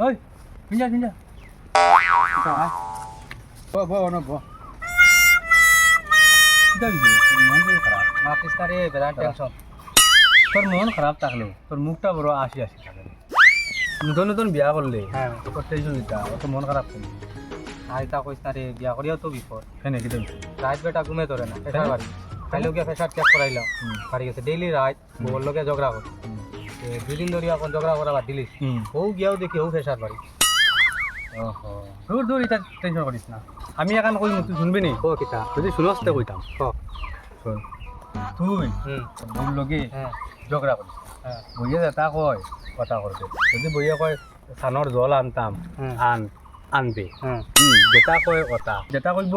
ওই পিঞ্জা পিঞ্জা মাতিস না রে বেড়ান টেনশন। তোর মন খারাপ থাকলেও তোর মুখটা বড় আসি আসি থাকে নতুন নতুন বিয়া করলে হ্যাঁ তোর টেনশন দিতা অত মন খারাপ করলি আর তা কইস না রে বিয়া করিয়াও তো বিপদ। হ্যাঁ নাকি দেখ রাত বেটা ঘুমে ধরে না প্রেশার বাড়ি খাইলেও গিয়ে প্রেশার চেক করাইলাম বাড়ি গেছে ডেইলি রাত বউর লগে ঝগড়া করি দুদিন ধরে এখন ঝগড়া করা বাদ দিলিস ও গিয়াও দেখি ও প্রেশার বাড়ি। ওহো দূর দূর এটা টেনশন করিস না আমি এখন কই তুই শুনবি নি ও কিতা যদি শুনস তে কইতাম ক শোন তুই বউর লগে হ্যাঁ ঝগড়া করিস হ্যাঁ বইয়ে যেটা কয় কথা করবে যদি বইয়ে কয় সানৰ জল আনতাম আনবে হ্যাঁ যেটা কয় কথা যেটা কইব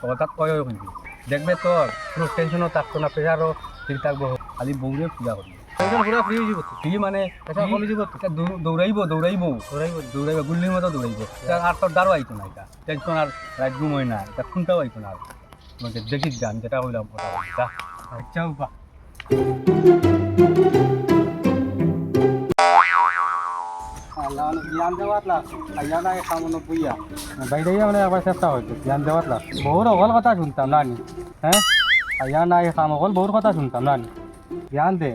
কথাত কয় কইবি দেখবে তোর কোনো টেনশনও থাকতো না প্রেশারও ঠিক থাকবো খালি বউরে পূজা করবি টেনশন পুরো ফ্রি হয়ে যাব ফ্রি মানে প্রেশার কমে যাব এটা দৌড়াইব গুল্লির মতো দৌড়াইব আর তোর দাঁড়ো আইতো না এটা টেনশন আর রাত ঘুমোয় না এটা খুনটাও আইতো না আর তোমাকে দেখিস গান যেটা কইলাম কথা বলতা আচ্ছা বা জ্ঞান দেওয়ার লাগ আইয়া না সামনে বুইয়া বাইরে মানে আবার চেষ্টা হইতো জ্ঞান দেওয়ার লাগ বহুর অকল কথা শুনতাম না নি হ্যাঁ আইয়া না কাম অকল বহুর কথা শুনতাম না নি জ্ঞান দে